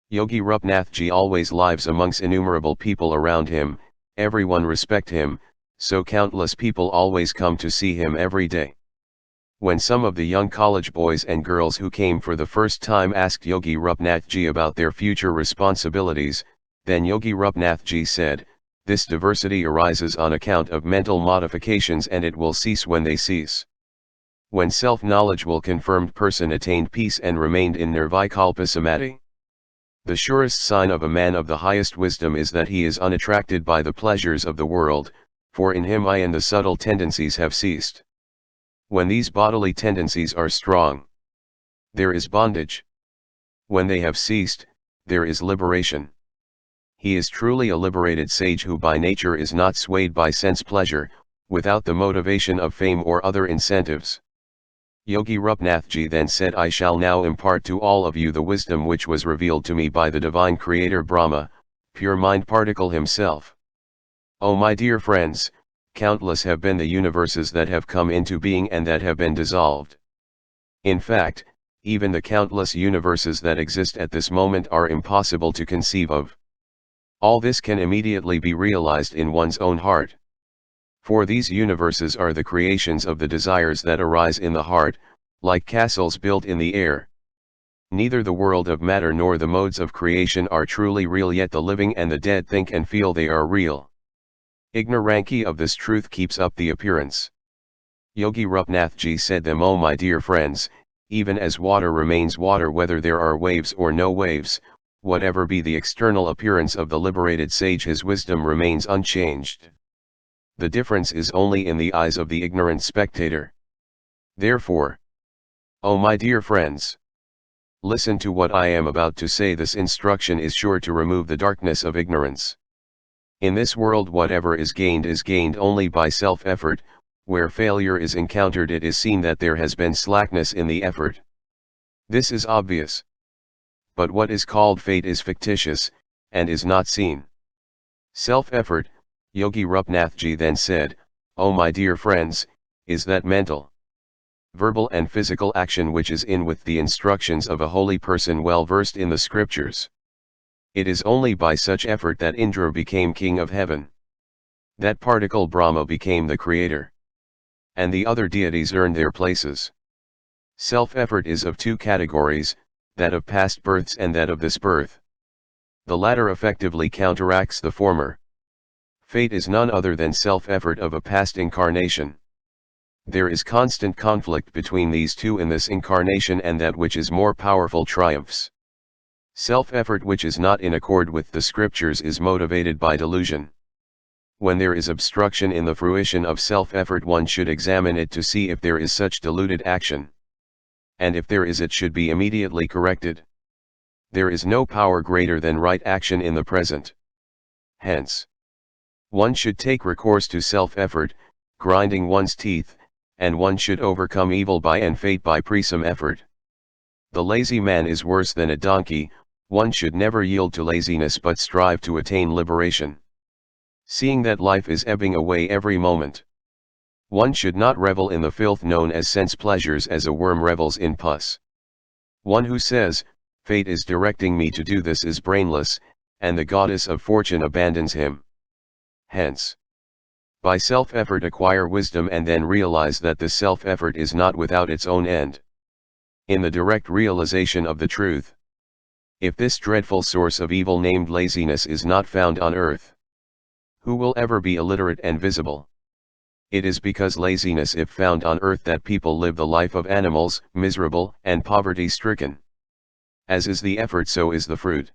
Yogi Rupnathji always lives amongst innumerable people around him, everyone respect him, so countless people always come to see him every day. When some of the young college boys and girls who came for the first time asked Yogi Rupnathji about their future responsibilities, then Yogi Rupnathji said, "This diversity arises on account of mental modifications and it will cease when they cease. When self-knowledge will confirmed person attained peace and remained in nirvikalpa samadhi. The surest sign of a man of the highest wisdom is that he is unattracted by the pleasures of the world, for in him I and the subtle tendencies have ceased. When these bodily tendencies are strong, there is bondage. When they have ceased, there is liberation. He is truly a liberated sage who by nature is not swayed by sense pleasure, without the motivation of fame or other incentives." Yogi Rupnathji then said, "I shall now impart to all of you the wisdom which was revealed to me by the divine creator Brahma, pure mind particle himself. O my dear friends, countless have been the universes that have come into being and that have been dissolved. In fact, even the countless universes that exist at this moment are impossible to conceive of. All this can immediately be realized in one's own heart. For these universes are the creations of the desires that arise in the heart, like castles built in the air. Neither the world of matter nor the modes of creation are truly real, yet the living and the dead think and feel they are real. Ignorancy of this truth keeps up the appearance." Yogi Rupnathji said them, "O my dear friends, even as water remains water whether there are waves or no waves, whatever be the external appearance of the liberated sage, his wisdom remains unchanged. The difference is only in the eyes of the ignorant spectator. Therefore, O my dear friends, listen to what I am about to say. This instruction is sure to remove the darkness of ignorance. In this world whatever is gained only by self-effort. Where failure is encountered it is seen that there has been slackness in the effort. This is obvious. But what is called fate is fictitious, and is not seen. Self-effort," Yogi Rupnathji then said, "O my dear friends, is that mental, verbal and physical action which is in with the instructions of a holy person well versed in the scriptures. It is only by such effort that Indra became king of heaven. That particle Brahma became the creator. And the other deities earned their places. Self-effort is of two categories, that of past births and that of this birth. The latter effectively counteracts the former. Fate is none other than self-effort of a past incarnation. There is constant conflict between these two in this incarnation, and that which is more powerful triumphs. Self-effort which is not in accord with the scriptures is motivated by delusion. When there is obstruction in the fruition of self-effort, one should examine it to see if there is such deluded action. And if there is, it should be immediately corrected. There is no power greater than right action in the present. Hence, one should take recourse to self-effort, grinding one's teeth, and one should overcome evil by and fate by presome effort. The lazy man is worse than a donkey. One should never yield to laziness but strive to attain liberation. Seeing that life is ebbing away every moment, one should not revel in the filth known as sense pleasures as a worm revels in pus. One who says, "Fate is directing me to do this," is brainless, and the goddess of fortune abandons him. Hence, by self-effort acquire wisdom and then realize that the self-effort is not without its own end. In the direct realization of the truth, if this dreadful source of evil named laziness is not found on earth, who will ever be illiterate and visible? It is because laziness if found on earth that people live the life of animals, miserable and poverty-stricken. As is the effort, so is the fruit.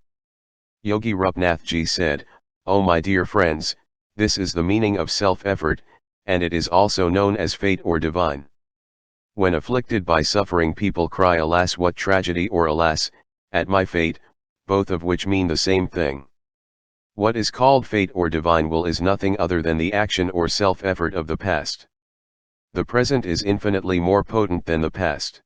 Yogi Rupnathji said, "O my dear friends, this is the meaning of self-effort, and it is also known as fate or divine. When afflicted by suffering, people cry, 'Alas, what tragedy!' or 'Alas, at my fate,' both of which mean the same thing. What is called fate or divine will is nothing other than the action or self-effort of the past. The present is infinitely more potent than the past.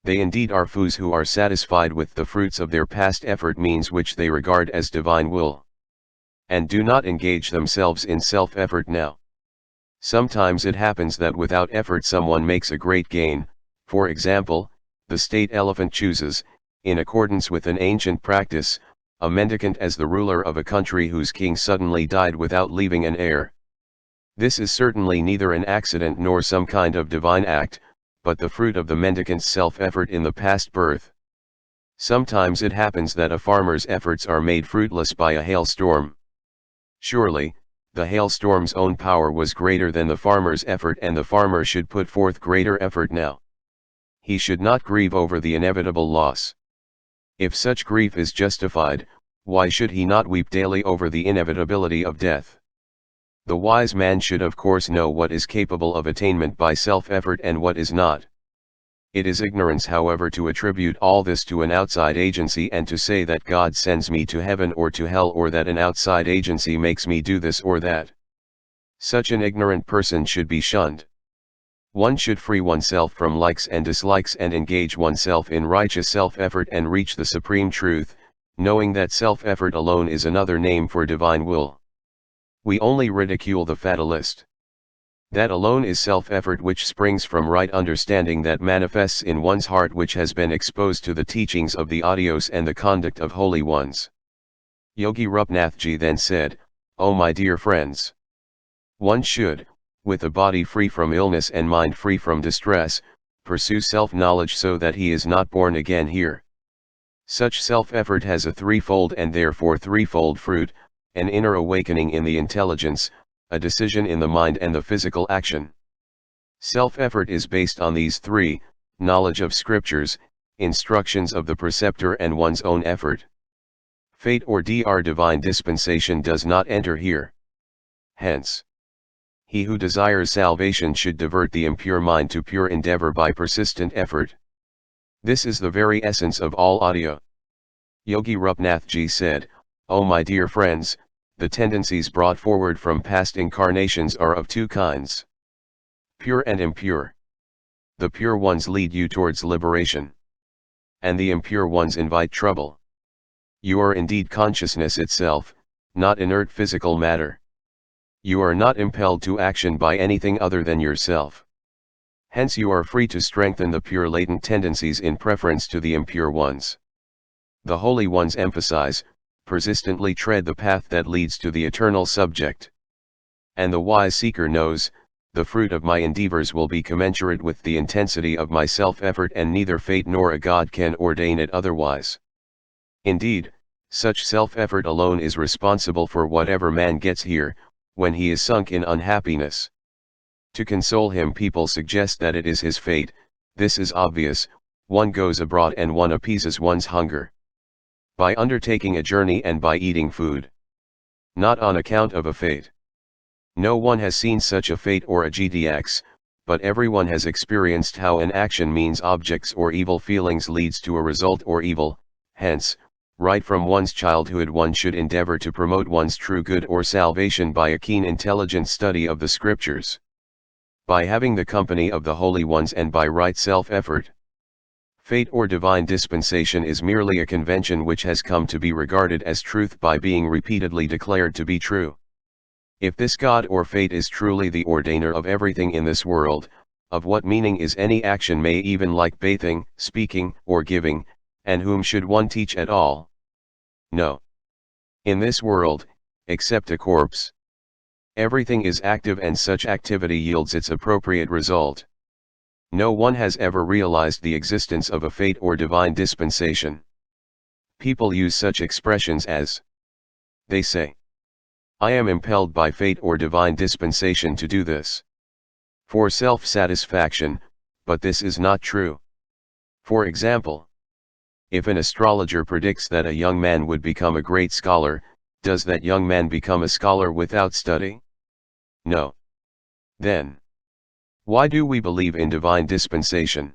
They indeed are fools who are satisfied with the fruits of their past effort, means which they regard as divine will, and do not engage themselves in self-effort now. Sometimes it happens that without effort someone makes a great gain. For example, the state elephant chooses, in accordance with an ancient practice, a mendicant as the ruler of a country whose king suddenly died without leaving an heir. This is certainly neither an accident nor some kind of divine act, but the fruit of the mendicant's self-effort in the past birth. Sometimes it happens that a farmer's efforts are made fruitless by a hailstorm. Surely, the hailstorm's own power was greater than the farmer's effort, and the farmer should put forth greater effort now. He should not grieve over the inevitable loss. If such grief is justified, why should he not weep daily over the inevitability of death? The wise man should of course know what is capable of attainment by self-effort and what is not. It is ignorance, however, to attribute all this to an outside agency and to say that God sends me to heaven or to hell, or that an outside agency makes me do this or that. Such an ignorant person should be shunned. One should free oneself from likes and dislikes and engage oneself in righteous self-effort and reach the supreme truth, knowing that self-effort alone is another name for divine will. We only ridicule the fatalist. That alone is self-effort which springs from right understanding that manifests in one's heart, which has been exposed to the teachings of the adios and the conduct of holy ones. Yogi Rupnathji then said, "Oh my dear friends, one should, with a body free from illness and mind free from distress, pursue self-knowledge so that he is not born again here. Such self-effort has a threefold and therefore threefold fruit: an inner awakening in the intelligence, a decision in the mind, and the physical action. Self-effort is based on these three: knowledge of scriptures, instructions of the preceptor, and one's own effort. Fate or divine dispensation does not enter here. Hence, he who desires salvation should divert the impure mind to pure endeavor by persistent effort. This is the very essence of all audio." Yogi Rupnathji said, "Oh my dear friends, the tendencies brought forward from past incarnations are of two kinds: pure and impure. The pure ones lead you towards liberation, and the impure ones invite trouble. You are indeed consciousness itself, not inert physical matter. You are not impelled to action by anything other than yourself. Hence you are free to strengthen the pure latent tendencies in preference to the impure ones. The holy ones emphasize, persistently tread the path that leads to the eternal subject. And the wise seeker knows, the fruit of my endeavors will be commensurate with the intensity of my self-effort, and neither fate nor a god can ordain it otherwise. Indeed, such self-effort alone is responsible for whatever man gets here, when he is sunk in unhappiness. To console him, people suggest that it is his fate. This is obvious: one goes abroad and one appeases one's hunger by undertaking a journey and by eating food, not on account of a fate. No one has seen such a fate or a GDX, but everyone has experienced how an action means objects or evil feelings leads to a result or evil. Hence, right from one's childhood one should endeavor to promote one's true good or salvation by a keen intelligent study of the scriptures, by having the company of the holy ones, and by right self-effort. Fate or divine dispensation is merely a convention which has come to be regarded as truth by being repeatedly declared to be true. If this God or fate is truly the ordainer of everything in this world, of what meaning is any action, may even like bathing, speaking, or giving, and whom should one teach at all? No. In this world, except a corpse, everything is active, and such activity yields its appropriate result. No one has ever realized the existence of a fate or divine dispensation. People use such expressions as, they say, "I am impelled by fate or divine dispensation to do this," for self-satisfaction, but this is not true. For example, if an astrologer predicts that a young man would become a great scholar, does that young man become a scholar without study? No. Then, why do we believe in divine dispensation?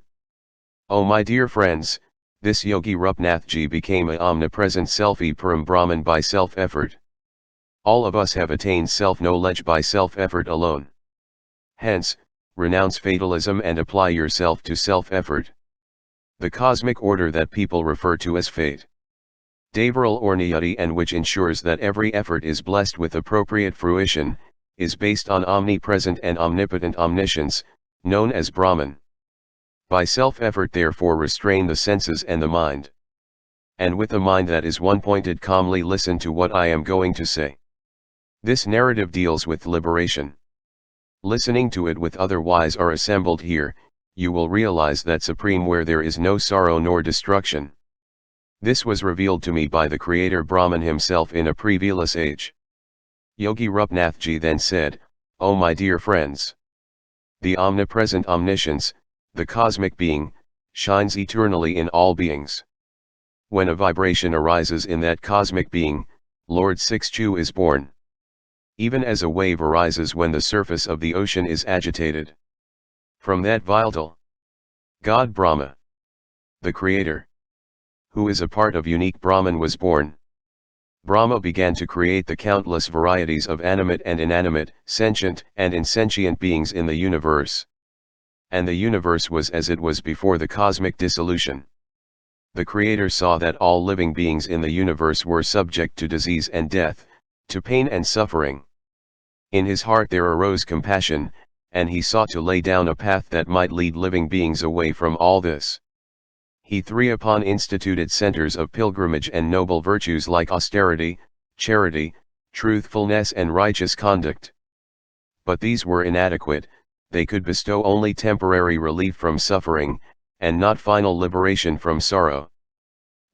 Oh my dear friends, this Yogi Rupnathji became a omnipresent selfie Param Brahman by self-effort. All of us have attained self-knowledge by self-effort alone. Hence, renounce fatalism and apply yourself to self-effort. The cosmic order that people refer to as fate, Devaral or Niyati, and which ensures that every effort is blessed with appropriate fruition, is based on omnipresent and omnipotent omniscience, known as Brahman. By self-effort therefore restrain the senses and the mind. and with a mind that is one-pointed calmly listen to what I am going to say. This narrative deals with liberation. Listening to it with other wise are assembled here, you will realize that supreme where there is no sorrow nor destruction. This was revealed to me by the Creator Brahman himself in a previous age. Yogi Rupnathji then said, "O my dear friends, the omnipresent omniscience, the cosmic being, shines eternally in all beings. When a vibration arises in that cosmic being, Lord Sixchu is born. Even as a wave arises when the surface of the ocean is agitated. From that vital God Brahma, the Creator, who is a part of unique Brahman, was born. Brahma began to create the countless varieties of animate and inanimate, sentient and insentient beings in the universe. And the universe was as it was before the cosmic dissolution. The Creator saw that all living beings in the universe were subject to disease and death, to pain and suffering. In his heart there arose compassion, and he sought to lay down a path that might lead living beings away from all this. He thereupon instituted centers of pilgrimage and noble virtues like austerity, charity, truthfulness and righteous conduct. But these were inadequate, they could bestow only temporary relief from suffering, and not final liberation from sorrow.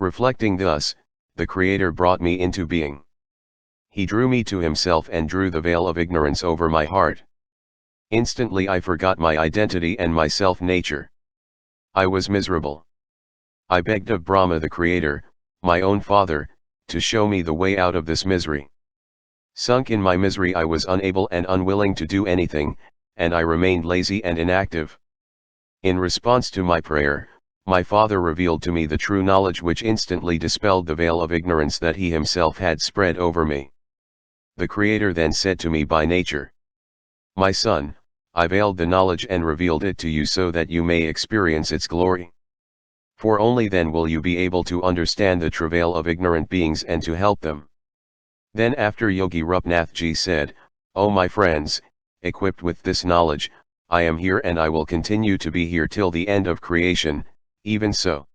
Reflecting thus, the Creator brought me into being. He drew me to himself and drew the veil of ignorance over my heart. Instantly I forgot my identity and my self-nature. I was miserable. I begged of Brahma the Creator, my own father, to show me the way out of this misery. Sunk in my misery I was unable and unwilling to do anything, and I remained lazy and inactive. In response to my prayer, my father revealed to me the true knowledge which instantly dispelled the veil of ignorance that he himself had spread over me. The Creator then said to me by nature, "My son, I veiled the knowledge and revealed it to you so that you may experience its glory. For only then will you be able to understand the travail of ignorant beings and to help them." Then after Yogi Rupnathji said, "O my friends, equipped with this knowledge, I am here and I will continue to be here till the end of creation, even so.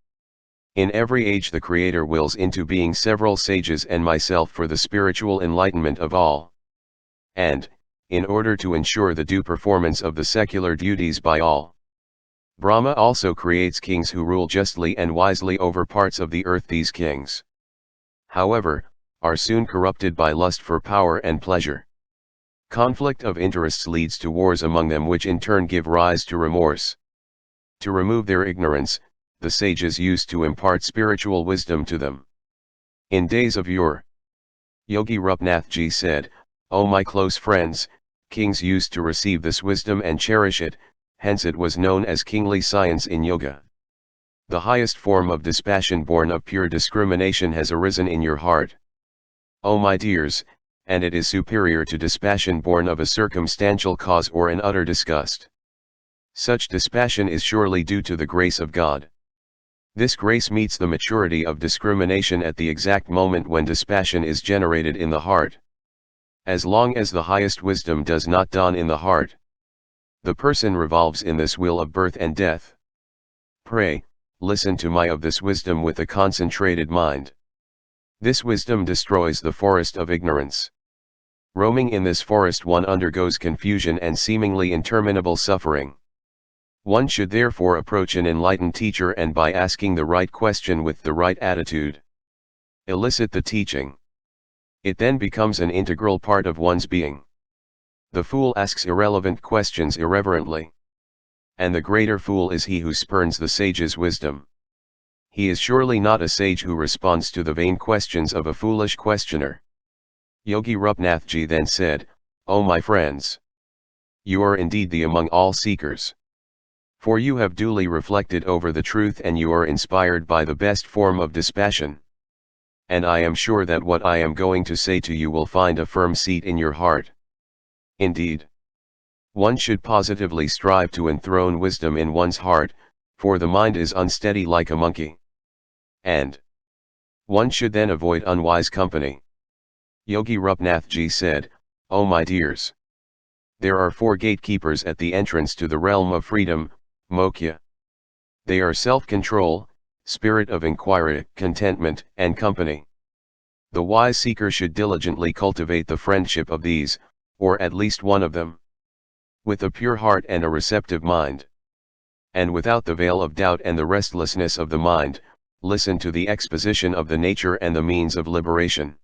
In every age the Creator wills into being several sages and myself for the spiritual enlightenment of all. And, in order to ensure the due performance of the secular duties by all, Brahma also creates kings who rule justly and wisely over parts of the earth. These kings, however, are soon corrupted by lust for power and pleasure. Conflict of interests leads to wars among them which in turn give rise to remorse. To remove their ignorance, the sages used to impart spiritual wisdom to them. In days of yore," Yogi Rupnathji said, "O my close friends, kings used to receive this wisdom and cherish it, hence it was known as kingly science in yoga. The highest form of dispassion born of pure discrimination has arisen in your heart. O my dears, and it is superior to dispassion born of a circumstantial cause or an utter disgust. Such dispassion is surely due to the grace of God. This grace meets the maturity of discrimination at the exact moment when dispassion is generated in the heart. As long as the highest wisdom does not dawn in the heart, the person revolves in this wheel of birth and death. Pray, listen to my of this wisdom with a concentrated mind. This wisdom destroys the forest of ignorance. Roaming in this forest one undergoes confusion and seemingly interminable suffering. One should therefore approach an enlightened teacher and by asking the right question with the right attitude, elicit the teaching. It then becomes an integral part of one's being. The fool asks irrelevant questions irreverently. And the greater fool is he who spurns the sage's wisdom. He is surely not a sage who responds to the vain questions of a foolish questioner." Yogi Rupnathji then said, "O my friends, you are indeed the among all seekers. For you have duly reflected over the truth and you are inspired by the best form of dispassion. And I am sure that what I am going to say to you will find a firm seat in your heart. Indeed, one should positively strive to enthrone wisdom in one's heart, for the mind is unsteady like a monkey. And one should then avoid unwise company." Yogi Rupnathji said, "O my dears, there are 4 gatekeepers at the entrance to the realm of freedom, moksha. They are self-control, spirit of inquiry, contentment, and company. The wise seeker should diligently cultivate the friendship of these, or at least one of them. With a pure heart and a receptive mind, and without the veil of doubt and the restlessness of the mind, listen to the exposition of the nature and the means of liberation.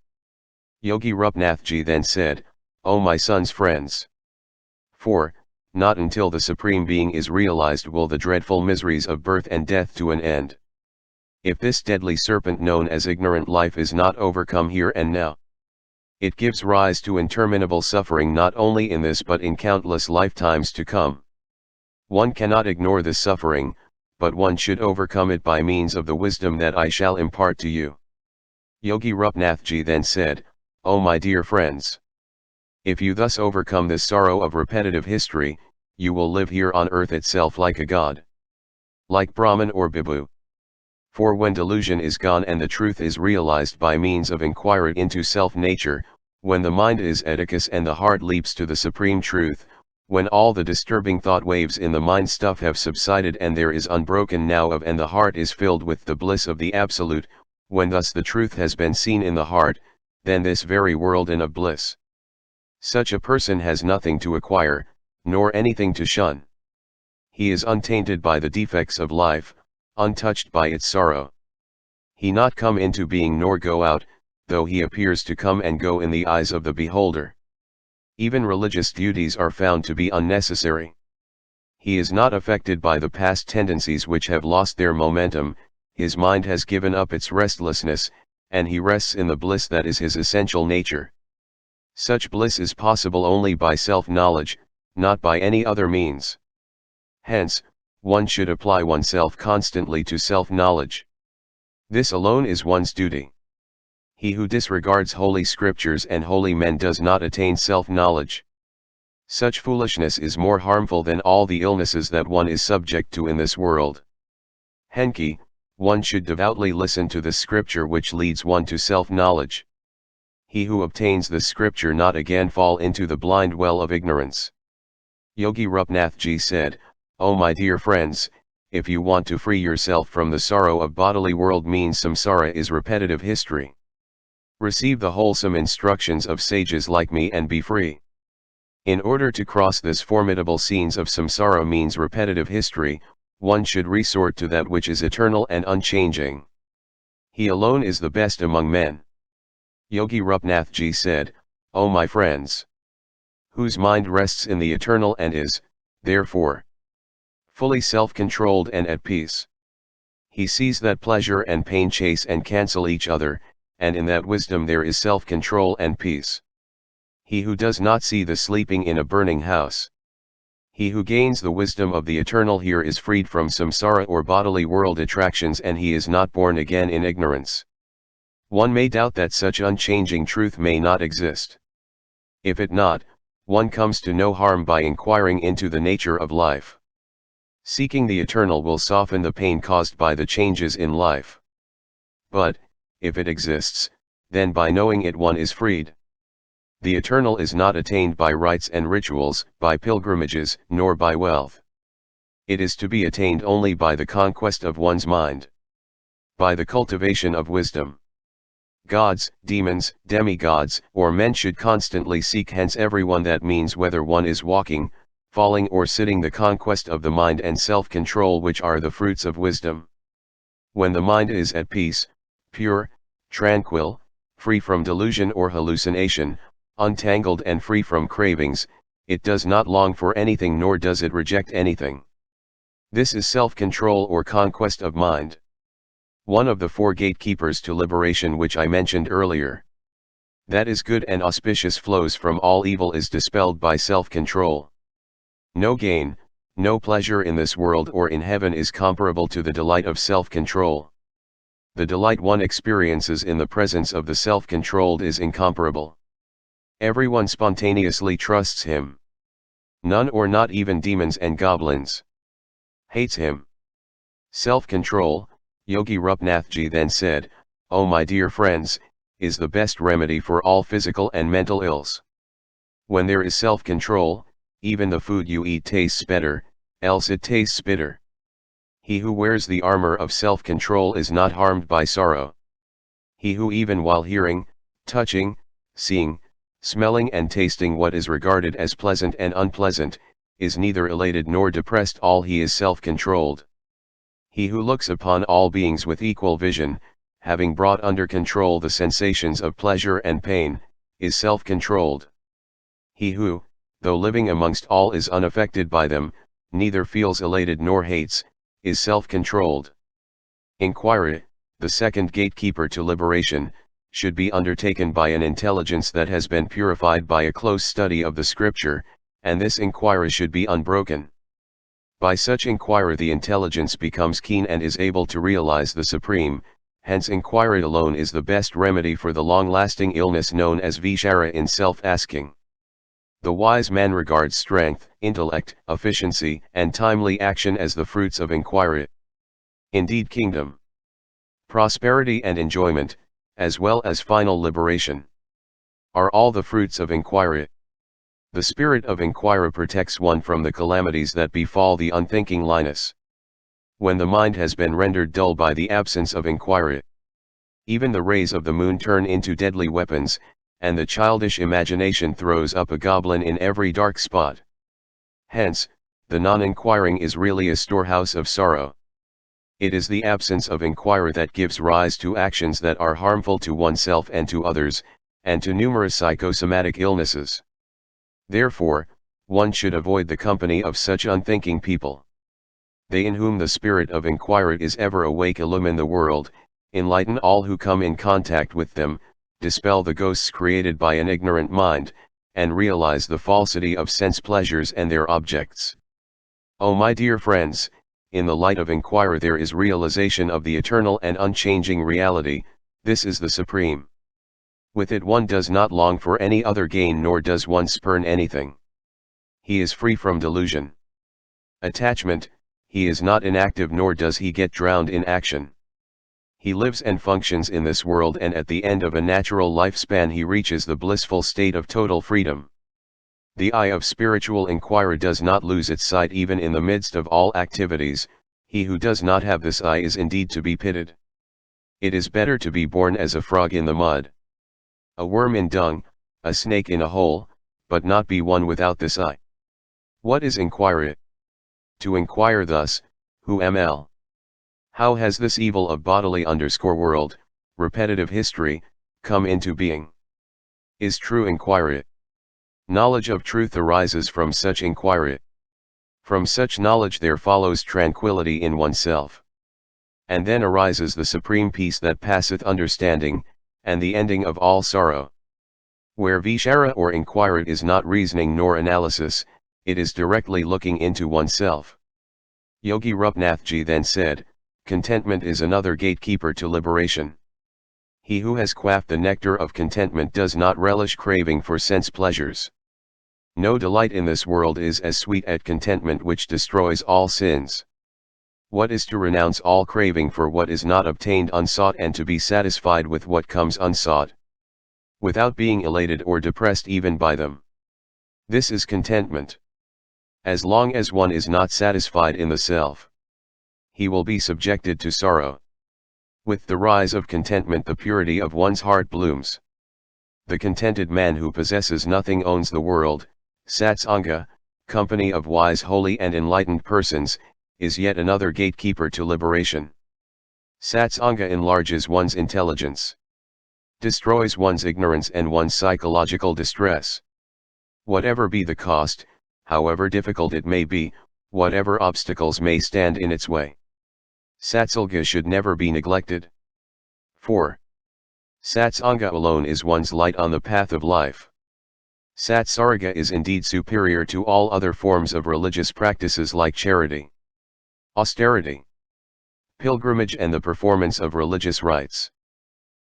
Yogi Rupnathji then said, O my sons friends! For, not until the Supreme Being is realized will the dreadful miseries of birth and death to an end. If this deadly serpent known as ignorant life is not overcome here and now, it gives rise to interminable suffering not only in this but in countless lifetimes to come. One cannot ignore this suffering, but one should overcome it by means of the wisdom that I shall impart to you. Yogi Rupnathji then said, O my dear friends! If you thus overcome this sorrow of repetitive history, you will live here on earth itself like a god. Like Brahman or Bibhu. For when delusion is gone and the truth is realized by means of inquiry into self-nature, when the mind is edicus and the heart leaps to the supreme truth, when all the disturbing thought waves in the mind stuff have subsided and there is unbroken now of and the heart is filled with the bliss of the Absolute, when thus the truth has been seen in the heart, then this very world in of bliss. Such a person has nothing to acquire, nor anything to shun. He is untainted by the defects of life, untouched by its sorrow. He not come into being nor go out, though he appears to come and go in the eyes of the beholder. Even religious duties are found to be unnecessary. He is not affected by the past tendencies which have lost their momentum, his mind has given up its restlessness, and he rests in the bliss that is his essential nature. Such bliss is possible only by self-knowledge, not by any other means. Hence, one should apply oneself constantly to self-knowledge. This alone is one's duty. He who disregards holy scriptures and holy men does not attain self-knowledge. Such foolishness is more harmful than all the illnesses that one is subject to in this world. Henki, one should devoutly listen to the scripture which leads one to self-knowledge. He who obtains the scripture not again fall into the blind well of ignorance. Yogi Rupnathji said, O my dear friends, if you want to free yourself from the sorrow of bodily world means samsara is repetitive history. Receive the wholesome instructions of sages like me and be free. In order to cross this formidable scenes of samsara means repetitive history, one should resort to that which is eternal and unchanging. He alone is the best among men. Yogi Rupnathji said, O my friends! Whose mind rests in the eternal and is, therefore, fully self-controlled and at peace. He sees that pleasure and pain chase and cancel each other, and in that wisdom there is self-control and peace. He who does not see the sleeping in a burning house. He who gains the wisdom of the eternal here is freed from samsara or bodily world attractions and he is not born again in ignorance. One may doubt that such unchanging truth may not exist. If it not, one comes to no harm by inquiring into the nature of life. Seeking the eternal will soften the pain caused by the changes in life. But, if it exists, then by knowing it one is freed. The eternal is not attained by rites and rituals, by pilgrimages, nor by wealth. It is to be attained only by the conquest of one's mind. By the cultivation of wisdom. Gods, demons, demigods, or men should constantly seek hence everyone that means whether one is walking, falling or sitting the conquest of the mind and self-control which are the fruits of wisdom. When the mind is at peace, pure, tranquil, free from delusion or hallucination, untangled and free from cravings, it does not long for anything nor does it reject anything. This is self-control or conquest of mind. One of the four gatekeepers to liberation which I mentioned earlier. That is good and auspicious flows from all evil is dispelled by self-control. No gain, no pleasure in this world or in heaven is comparable to the delight of self-control. The delight one experiences in the presence of the self-controlled is incomparable. Everyone spontaneously trusts him. None or not even demons and goblins hates him. Self-control, Yogi Rupnathji then said, O my dear friends, is the best remedy for all physical and mental ills. When there is self-control, even the food you eat tastes better, else it tastes bitter. He who wears the armor of self-control is not harmed by sorrow. He who even while hearing, touching, seeing, smelling and tasting what is regarded as pleasant and unpleasant, is neither elated nor depressed, all he is self-controlled. He who looks upon all beings with equal vision, having brought under control the sensations of pleasure and pain, is self-controlled. He who, though living amongst all is unaffected by them, neither feels elated nor hates, is self-controlled. Inquiry, the second gatekeeper to liberation, should be undertaken by an intelligence that has been purified by a close study of the scripture, and this inquiry should be unbroken. By such inquiry the intelligence becomes keen and is able to realize the supreme, hence inquiry alone is the best remedy for the long-lasting illness known as vichara in self-asking. The wise man regards strength, intellect, efficiency, and timely action as the fruits of inquiry. Indeed, kingdom, prosperity and enjoyment, as well as final liberation, are all the fruits of inquiry. The spirit of inquiry protects one from the calamities that befall the unthinking Linus. When the mind has been rendered dull by the absence of inquiry, even the rays of the moon turn into deadly weapons, and the childish imagination throws up a goblin in every dark spot. Hence, the non-inquiring is really a storehouse of sorrow. It is the absence of inquiry that gives rise to actions that are harmful to oneself and to others, and to numerous psychosomatic illnesses. Therefore, one should avoid the company of such unthinking people. They in whom the spirit of inquiry is ever awake illumine the world, enlighten all who come in contact with them, dispel the ghosts created by an ignorant mind, and realize the falsity of sense pleasures and their objects. Oh my dear friends, in the light of inquiry there is realization of the eternal and unchanging reality. This is the supreme. With it one does not long for any other gain nor does one spurn anything. He is free from delusion. Attachment, he is not inactive nor does he get drowned in action. He lives and functions in this world, and at the end of a natural lifespan he reaches the blissful state of total freedom. The eye of spiritual inquiry does not lose its sight even in the midst of all activities. He who does not have this eye is indeed to be pitied. It is better to be born as a frog in the mud, a worm in dung, a snake in a hole, but not be one without this eye. What is inquiry? To inquire thus, who am? How has this evil of bodily _world, repetitive history, come into being? Is true inquiry. Knowledge of truth arises from such inquiry. From such knowledge there follows tranquility in oneself. And then arises the supreme peace that passeth understanding, and the ending of all sorrow. Where vichara or inquiry is not reasoning nor analysis, it is directly looking into oneself. Yogi Rupnathji then said, contentment is another gatekeeper to liberation. He who has quaffed the nectar of contentment does not relish craving for sense pleasures. No delight in this world is as sweet as contentment, which destroys all sins. What is to renounce all craving for what is not obtained unsought, and to be satisfied with what comes unsought, without being elated or depressed even by them. This is contentment. As long as one is not satisfied in the self, he will be subjected to sorrow. With the rise of contentment the purity of one's heart blooms. The contented man who possesses nothing owns the world. Satsanga, company of wise, holy and enlightened persons, is yet another gatekeeper to liberation. Satsanga enlarges one's intelligence, destroys one's ignorance and one's psychological distress. Whatever be the cost, however difficult it may be, whatever obstacles may stand in its way, Satsanga should never be neglected. 4. Satsanga alone is one's light on the path of life. Satsarga is indeed superior to all other forms of religious practices like charity, austerity, pilgrimage and the performance of religious rites.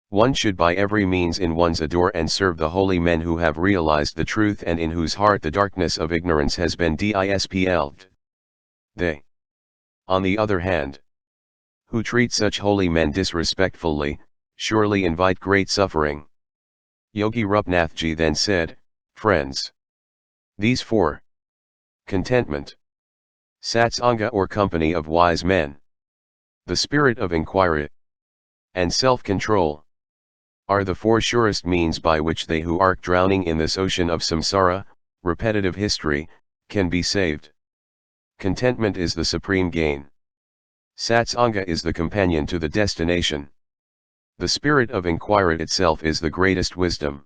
One should by every means in one's adore and serve the holy men who have realized the truth and in whose heart the darkness of ignorance has been dispelled. They, on the other hand, who treat such holy men disrespectfully, surely invite great suffering. Yogi Rupnathji then said, friends, these 4, contentment, satsanga or company of wise men, the spirit of inquiry, and self-control, are the four surest means by which they who are drowning in this ocean of samsara, repetitive history, can be saved. Contentment is the supreme gain. Satsanga is the companion to the destination. The spirit of inquiry itself is the greatest wisdom.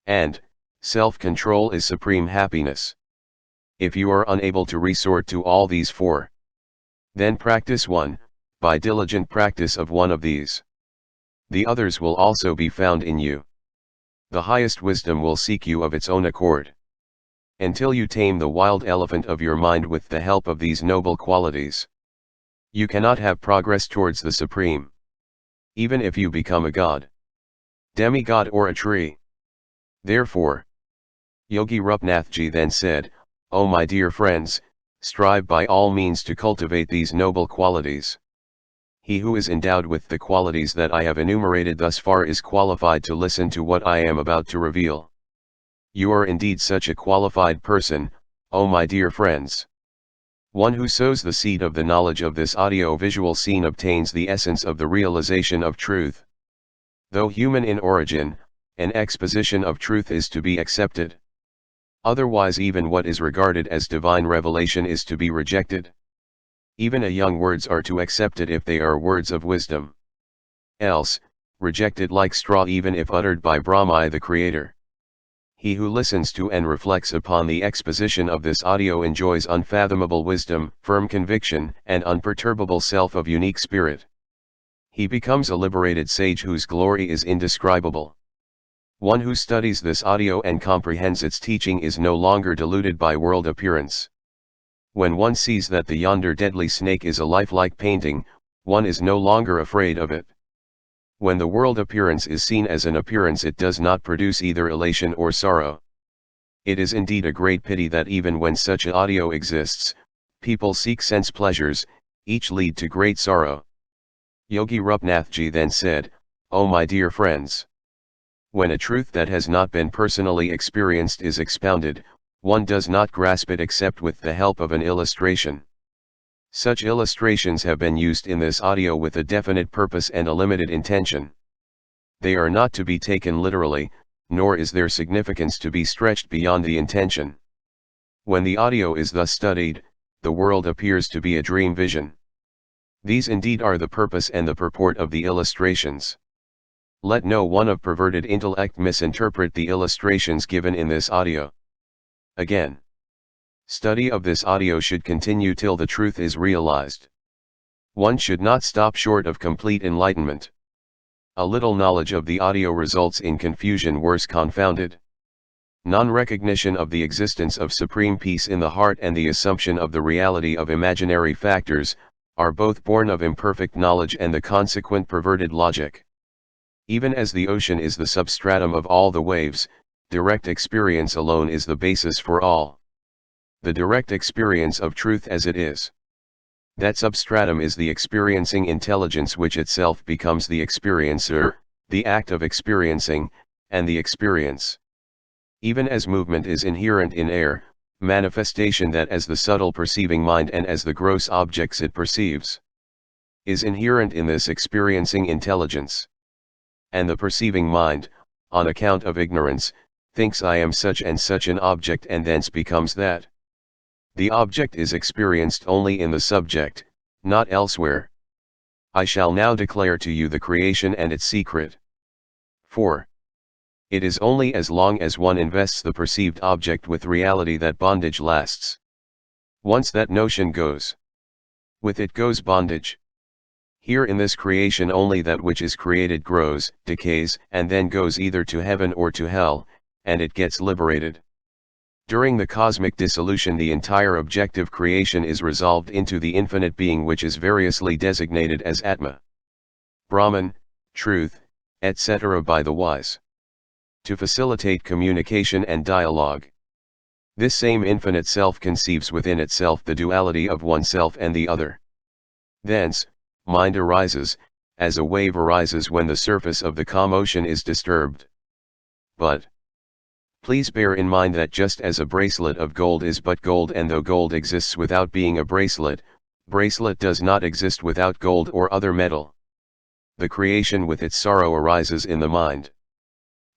And self-control is supreme happiness. If you are unable to resort to all these four, then practice one, by diligent practice of one of these. The others will also be found in you. The highest wisdom will seek you of its own accord. Until you tame the wild elephant of your mind with the help of these noble qualities, you cannot have progress towards the supreme. Even if you become a god, demigod or a tree. Therefore, Yogi Rupnathji then said, "O my dear friends, strive by all means to cultivate these noble qualities. He who is endowed with the qualities that I have enumerated thus far is qualified to listen to what I am about to reveal. You are indeed such a qualified person, O my dear friends. One who sows the seed of the knowledge of this audio-visual scene obtains the essence of the realization of truth. Though human in origin, an exposition of truth is to be accepted. Otherwise even what is regarded as divine revelation is to be rejected. Even a young words are to accept it if they are words of wisdom. Else, rejected like straw even if uttered by Brahma the Creator. He who listens to and reflects upon the exposition of this audio enjoys unfathomable wisdom, firm conviction, and unperturbable self of unique spirit. He becomes a liberated sage whose glory is indescribable. One who studies this audio and comprehends its teaching is no longer deluded by world appearance. When one sees that the yonder deadly snake is a lifelike painting, one is no longer afraid of it. When the world appearance is seen as an appearance, it does not produce either elation or sorrow. It is indeed a great pity that even when such audio exists, people seek sense pleasures, each lead to great sorrow. Yogi Rupnathji then said, "O my dear friends, when a truth that has not been personally experienced is expounded, one does not grasp it except with the help of an illustration. Such illustrations have been used in this audio with a definite purpose and a limited intention. They are not to be taken literally, nor is their significance to be stretched beyond the intention. When the audio is thus studied, the world appears to be a dream vision. These indeed are the purpose and the purport of the illustrations. Let no one of perverted intellect misinterpret the illustrations given in this audio. Again, study of this audio should continue till the truth is realized. One should not stop short of complete enlightenment. A little knowledge of the audio results in confusion worse confounded. Non-recognition of the existence of supreme peace in the heart and the assumption of the reality of imaginary factors, are both born of imperfect knowledge and the consequent perverted logic. Even as the ocean is the substratum of all the waves, direct experience alone is the basis for all. The direct experience of truth as it is. That substratum is the experiencing intelligence which itself becomes the experiencer, the act of experiencing, and the experience. Even as movement is inherent in air, manifestation that as the subtle perceiving mind and as the gross objects it perceives, is inherent in this experiencing intelligence. And the perceiving mind, on account of ignorance, thinks I am such and such an object and thence becomes that. The object is experienced only in the subject, not elsewhere. I shall now declare to you the creation and its secret. 4. It is only as long as one invests the perceived object with reality that bondage lasts. Once that notion goes, with it goes bondage. Here in this creation only that which is created grows, decays, and then goes either to heaven or to hell, and it gets liberated. During the cosmic dissolution the entire objective creation is resolved into the infinite being which is variously designated as Atma, Brahman, Truth, etc. by the wise, to facilitate communication and dialogue. This same infinite self conceives within itself the duality of oneself and the other. Thence, mind arises, as a wave arises when the surface of the calm ocean is disturbed. But please bear in mind that just as a bracelet of gold is but gold, and though gold exists without being a bracelet, Bracelet does not exist without gold or other metal. The creation with its sorrow arises in the mind.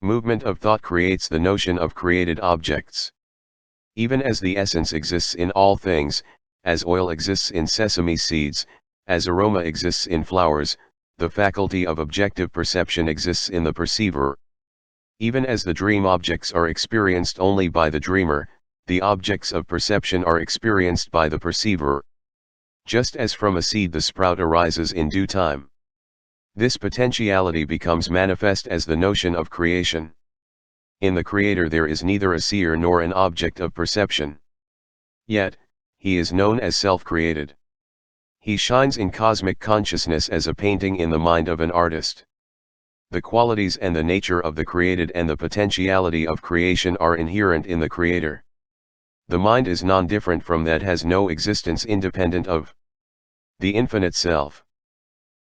Movement of thought creates the notion of created objects. Even as the essence exists in all things, as oil exists in sesame seeds, as aroma exists in flowers, the faculty of objective perception exists in the perceiver. Even as the dream objects are experienced only by the dreamer, the objects of perception are experienced by the perceiver. Just as from a seed the sprout arises in due time. This potentiality becomes manifest as the notion of creation. In the Creator there is neither a seer nor an object of perception. Yet, he is known as self-created. He shines in cosmic consciousness as a painting in the mind of an artist. The qualities and the nature of the created and the potentiality of creation are inherent in the Creator. The mind is non-different from that, has no existence independent of the infinite self.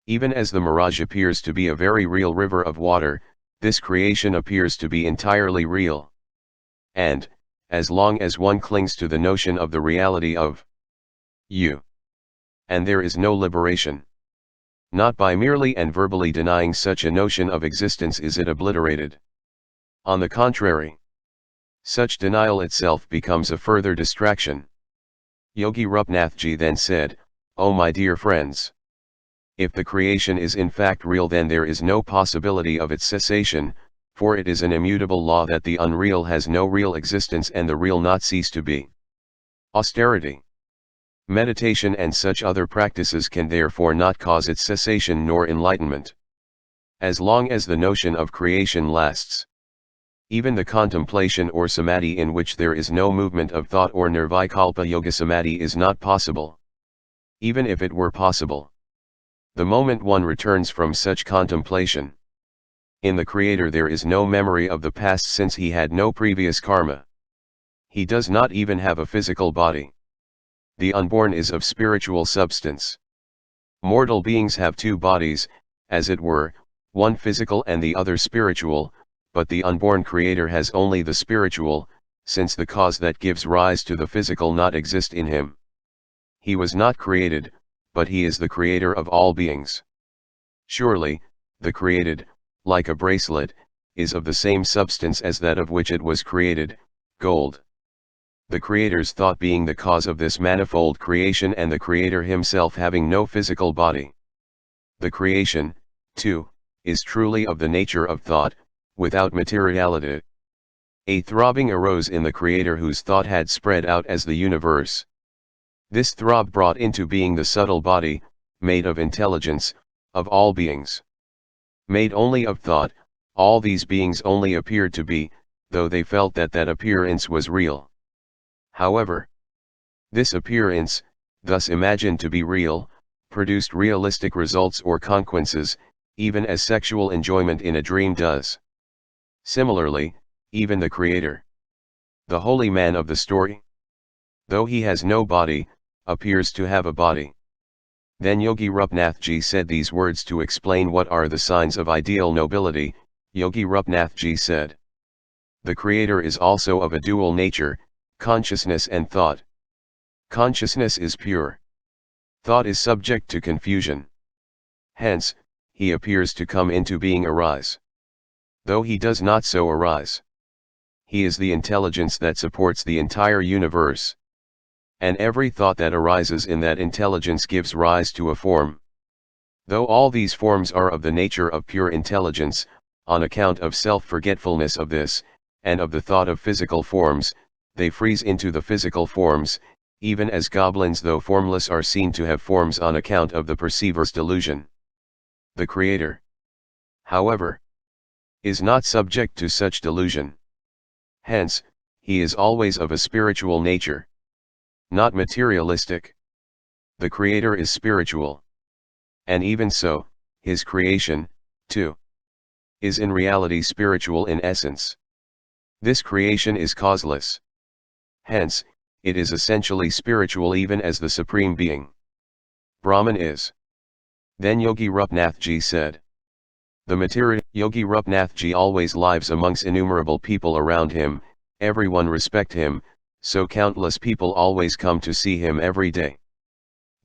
Even as the mirage appears to be a very real river of water, this creation appears to be entirely real. And, as long as one clings to the notion of the reality of you, and there is no liberation. Not by merely and verbally denying such a notion of existence is it obliterated. On the contrary, such denial itself becomes a further distraction. Yogi Rupnathji then said, "Oh my dear friends, if the creation is in fact real, then there is no possibility of its cessation, for it is an immutable law that the unreal has no real existence and the real not cease to be. Austerity, meditation and such other practices can therefore not cause its cessation nor enlightenment. As long as the notion of creation lasts, even the contemplation or samadhi in which there is no movement of thought or nirvikalpa yoga samadhi is not possible. Even if it were possible, the moment one returns from such contemplation, in the Creator there is no memory of the past since he had no previous karma. He does not even have a physical body. The unborn is of spiritual substance. Mortal beings have two bodies, as it were, one physical and the other spiritual, but the unborn Creator has only the spiritual, since the cause that gives rise to the physical not exist in him. He was not created, but he is the Creator of all beings. Surely, the created, like a bracelet, is of the same substance as that of which it was created, gold. The Creator's thought being the cause of this manifold creation and the Creator himself having no physical body. The creation, too, is truly of the nature of thought, without materiality. A throbbing arose in the Creator whose thought had spread out as the universe. This throb brought into being the subtle body, made of intelligence, of all beings. Made only of thought, all these beings only appeared to be, though they felt that that appearance was real. However, this appearance, thus imagined to be real, produced realistic results or consequences, even as sexual enjoyment in a dream does. Similarly, even the Creator, the holy man of the story, though he has no body, appears to have a body. Then Yogi Rupnathji said these words to explain what are the signs of ideal nobility. Yogi Rupnathji said, "The Creator is also of a dual nature, consciousness and thought. Consciousness is pure. Thought is subject to confusion. Hence, he appears to come into being arise. Though he does not so arise. He is the intelligence that supports the entire universe. And every thought that arises in that intelligence gives rise to a form. Though all these forms are of the nature of pure intelligence, on account of self-forgetfulness of this, and of the thought of physical forms, they freeze into the physical forms, even as goblins though formless are seen to have forms on account of the perceiver's delusion. The Creator, however, is not subject to such delusion. Hence, he is always of a spiritual nature. Not materialistic. The Creator is spiritual. And even so, his creation, too, is in reality spiritual in essence. This creation is causeless. Hence, it is essentially spiritual even as the Supreme Being, Brahman, is. Then Yogi Rupnathji said, the material Yogi Rupnathji always lives amongst innumerable people around him, everyone respect him, so countless people always come to see him every day.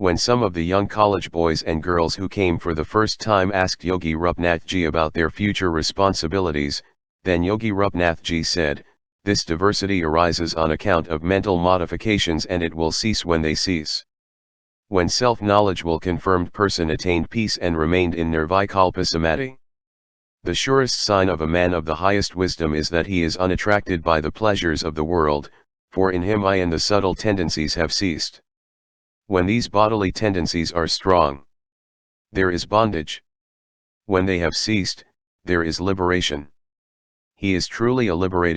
When some of the young college boys and girls who came for the first time asked Yogi Rupnathji about their future responsibilities, then Yogi Rupnathji said, "This diversity arises on account of mental modifications and it will cease when they cease. When self-knowledge will confirmed person attained peace and remained in nirvikalpa samadhi. The surest sign of a man of the highest wisdom is that he is unattracted by the pleasures of the world, for in him I and the subtle tendencies have ceased. When these bodily tendencies are strong, there is bondage. When they have ceased, there is liberation. He is truly a liberated